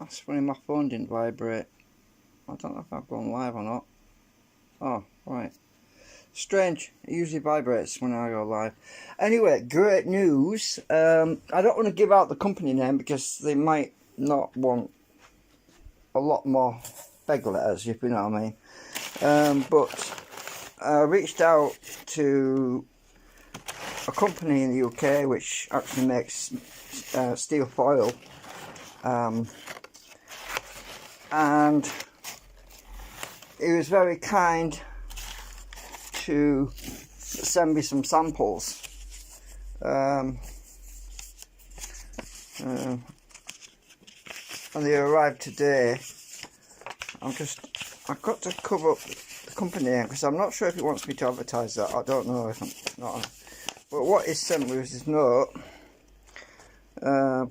That's funny, my phone didn't vibrate. I don't know if I've gone live or not. Oh, right. Strange. It usually vibrates when I go live. Anyway, great news. I don't want to give out the company name because they might not want a lot more beg letters, if you know what I mean. But I reached out to a company in the UK which actually makes steel foil. And he was very kind to send me some samples. And they arrived today. I've got to cover up the company name because I'm not sure if he wants me to advertise that. I don't know if I'm not. But what he sent me was this note.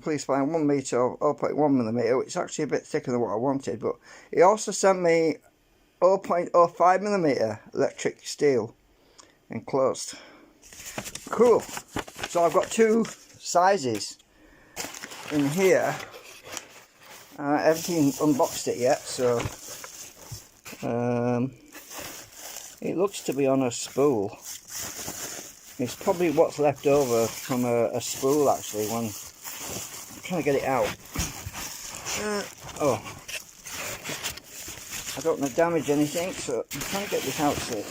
Please find 1 meter of 0.1 millimeter, which is actually a bit thicker than what I wanted. But he also sent me 0.05 millimeter electric steel enclosed. Cool. So I've got two sizes in here. I haven't unboxed it yet, so it looks to be on a spool. It's probably what's left over from a spool actually when I'm trying to get it out. Oh, I don't want to damage anything, so I'm trying to get this out. So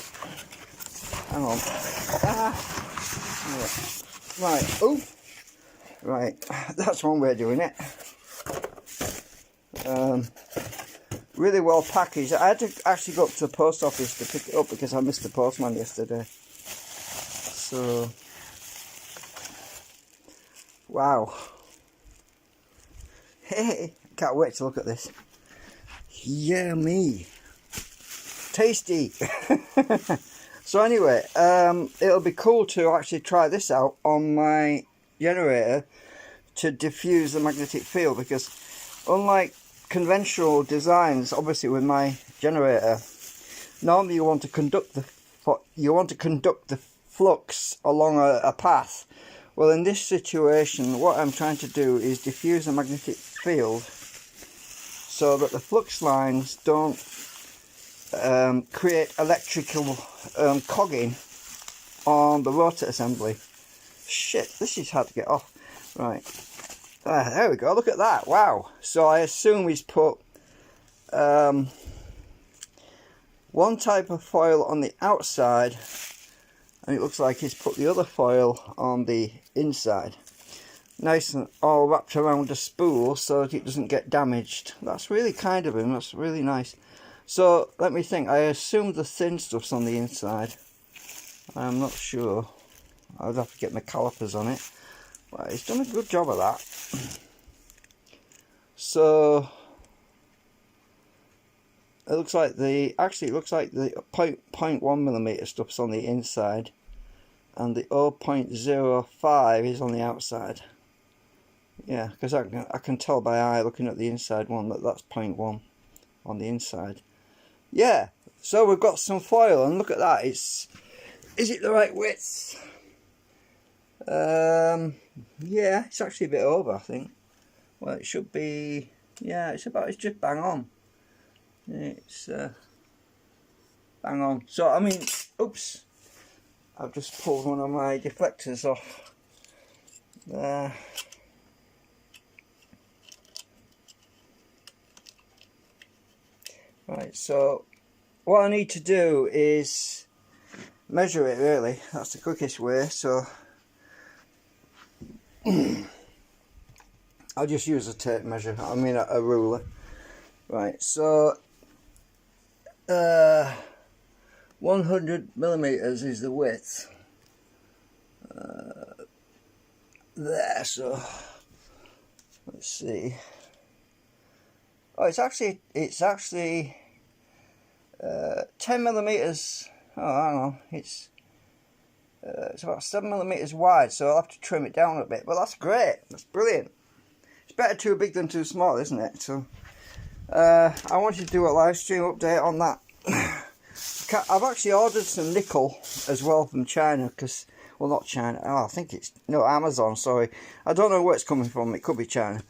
hang on. Right. Oh, right. That's one way of doing it. Really well packaged. I had to actually go up to the post office to pick it up because I missed the postman yesterday. So, wow. Hey, can't wait to look at this. Yummy. Tasty. So anyway, it'll be cool to actually try this out on my generator to diffuse the magnetic field, because unlike conventional designs, obviously with my generator, normally you want to conduct the flux along a path. Well, in this situation, what I'm trying to do is diffuse the magnetic field so that the flux lines don't create electrical cogging on the rotor assembly. Shit, this is hard to get off. Right. There we go, look at that, wow. So I assume he's put one type of foil on the outside, and it looks like he's put the other foil on the inside. Nice and all wrapped around the spool so that it doesn't get damaged. That's really kind of him, that's really nice. So, let me think, I assume the thin stuff's on the inside. I'm not sure. I'd have to get my calipers on it. But he's done a good job of that. So, it looks like the 0.1 millimeter stuff's on the inside, and the 0.05 is on the outside. Yeah, because I can tell by eye looking at the inside one that that's 0.1 on the inside. Yeah, so we've got some foil, and look at that. Is it the right width? Yeah, it's actually a bit over, I think. Well, it should be. Yeah, it's just bang on. It's bang on. So I mean, oops, I've just pulled one of my deflectors off there. Right, so what I need to do is measure it, really. That's the quickest way. So I'll just use a tape measure, I mean a ruler. Right, so 100 millimeters is the width. There, so let's see. Oh, it's actually 10 millimeters. Oh, hang on, it's about 7 millimeters wide, so I'll have to trim it down a bit. But that's great. That's brilliant. It's better too big than too small, isn't it? So I wanted to do a live stream update on that. I've actually ordered some nickel as well from China, because, well, not China. Oh, I think it's Amazon. Sorry, I don't know where it's coming from. It could be China.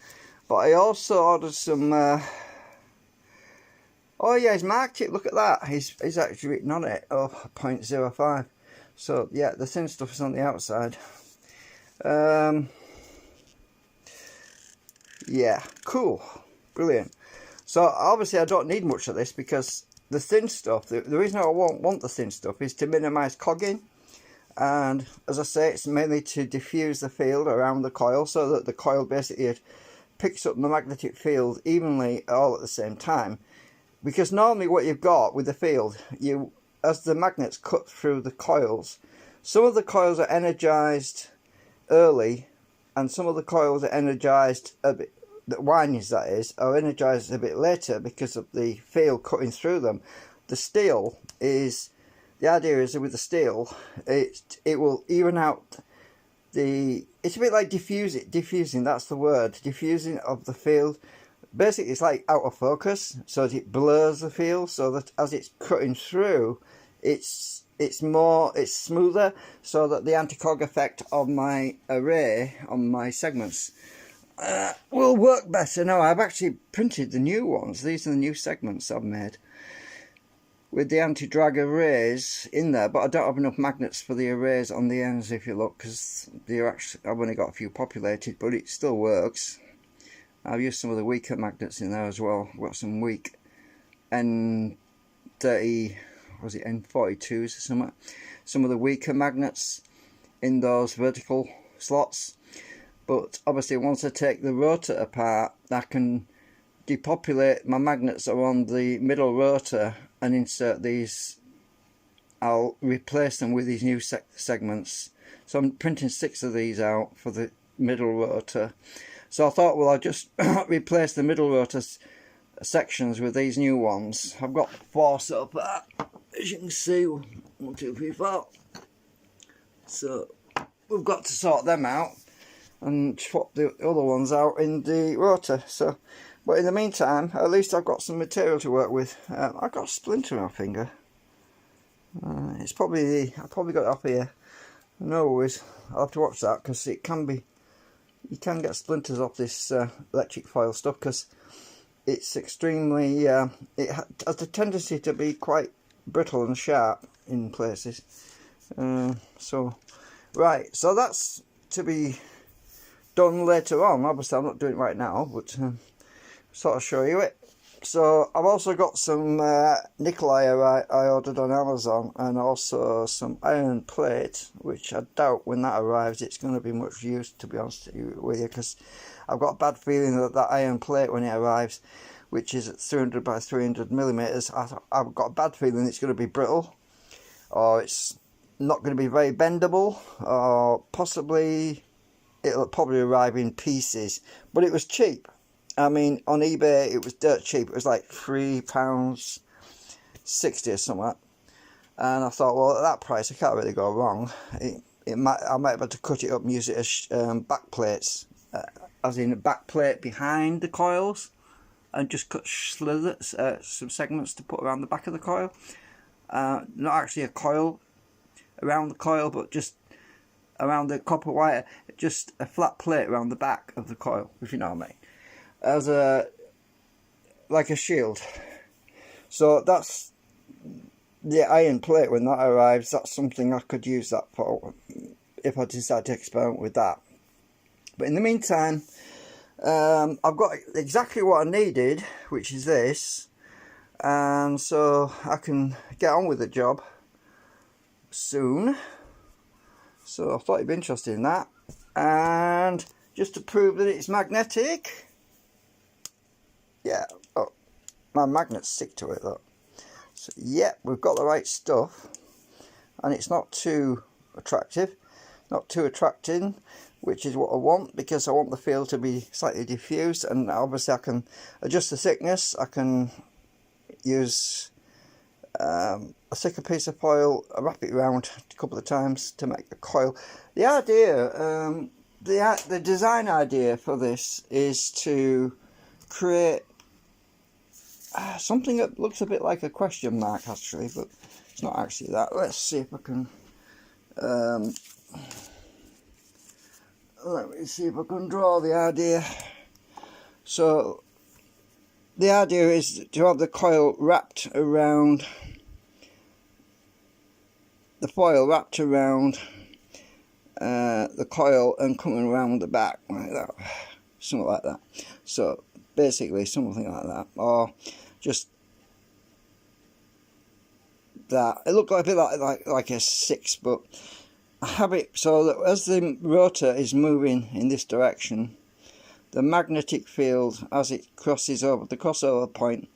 But I also ordered some, oh yeah, he's marked it, look at that, he's actually written on it, 0.05. So yeah, the thin stuff is on the outside. Yeah, cool, brilliant. So obviously I don't need much of this, because the thin stuff, the reason I want the thin stuff is to minimise cogging. And as I say, it's mainly to diffuse the field around the coil, so that the coil basically picks up the magnetic field evenly all at the same time. Because normally what you've got with the field, as the magnets cut through the coils, some of the coils are energized early, and some of the coils are energized a bit, the windings that is, are energized a bit later because of the field cutting through them. The steel is, the idea is that with the steel, it will even out it's a bit like diffusing, that's the word, diffusing of the field. Basically it's like out of focus, so that it blurs the field, so that as it's cutting through, it's smoother, so that the anti-cog effect of my array on my segments will work better. Now I've actually printed the new ones, these are the new segments I've made with the anti-drag arrays in there, but I don't have enough magnets for the arrays on the ends, if you look, because I've only got a few populated, but it still works. I've used some of the weaker magnets in there as well. I've got some weak N30, was it N42s or something? Some of the weaker magnets in those vertical slots. But obviously once I take the rotor apart, I can depopulate my magnets around the middle rotor and insert these. I'll replace them with these new segments. So I'm printing 6 of these out for the middle rotor. So I thought, well, I'll just replace the middle rotor sections with these new ones. I've got 4 so far, as you can see. 1, 2, 3, 4. So we've got to sort them out and swap the other ones out in the rotor. So, but in the meantime, at least I've got some material to work with. I've got a splinter in my finger. It's probably I probably got it off here. No worries. I'll have to watch that, because it can be. You can get splinters off this electric foil stuff, because it's extremely. It has the tendency to be quite brittle and sharp in places. So, right. So that's to be done later on. Obviously, I'm not doing it right now, but sort of show you it. So I've also got some nickel I ordered on Amazon, and also some iron plate, which I doubt when that arrives it's going to be much use, to be honest with you, because I've got a bad feeling that that iron plate, when it arrives, which is at 300 by 300 millimeters, I've got a bad feeling it's going to be brittle, or it's not going to be very bendable, or possibly it'll probably arrive in pieces. But it was cheap. I mean, on eBay it was dirt cheap. It was like £3.60 or something. And I thought, well, at that price I can't really go wrong. I might be able to cut it up and use it as back plates, as in a back plate behind the coils, and just cut slithers, some segments to put around the back of the coil. Not actually a coil around the coil, but just around the copper wire, just a flat plate around the back of the coil, if you know what I mean, as like a shield. So that's the iron plate. When that arrives, that's something I could use that for if I decide to experiment with that. But in the meantime, I've got exactly what I needed, which is this, and so I can get on with the job soon. So I thought you'd be interested in that. And just to prove that it's magnetic, yeah, oh, my magnets stick to it though. So yeah, we've got the right stuff, and it's not too attractive, not too attracting, which is what I want, because I want the field to be slightly diffused. And obviously I can adjust the thickness. I can use a thicker piece of foil, wrap it around a couple of times to make the coil. The idea, the design idea for this is to create something that looks a bit like a question mark, actually, but it's not actually that. Let's see if I can let me see if I can draw the idea. So the idea is to have the coil wrapped around the foil wrapped around the coil and coming around the back like that, something like that. So basically something like that, or just that. It looked like a bit like a 6, but I have it so that as the rotor is moving in this direction, the magnetic field, as it crosses over the crossover point,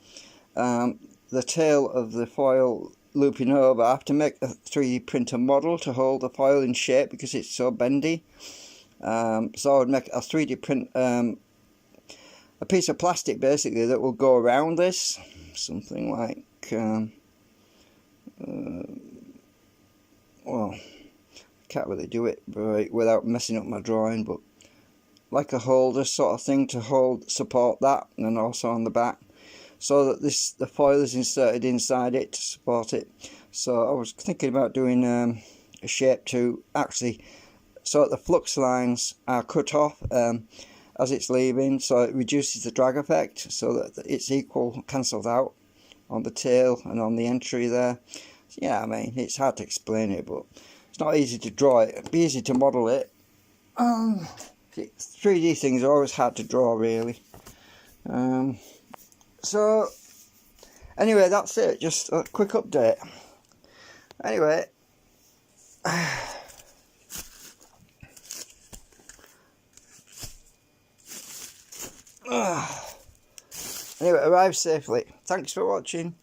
the tail of the foil looping over, I have to make a 3D printer model to hold the foil in shape because it's so bendy. So I would make a 3D print a piece of plastic basically that will go around this, something like well, I can't really do it without messing up my drawing, but like a holder sort of thing to support that, and also on the back, so that the foil is inserted inside it to support it. So I was thinking about doing a shape to actually, so that the flux lines are cut off as it's leaving, so it reduces the drag effect, so that it's equal, cancelled out on the tail and on the entry there. Yeah, I mean, it's hard to explain it, but it's not easy to draw it. It'd be easy to model it. 3D things are always hard to draw, really. So anyway, that's it. Just a quick update. Anyway, anyway, arrive safely. Thanks for watching.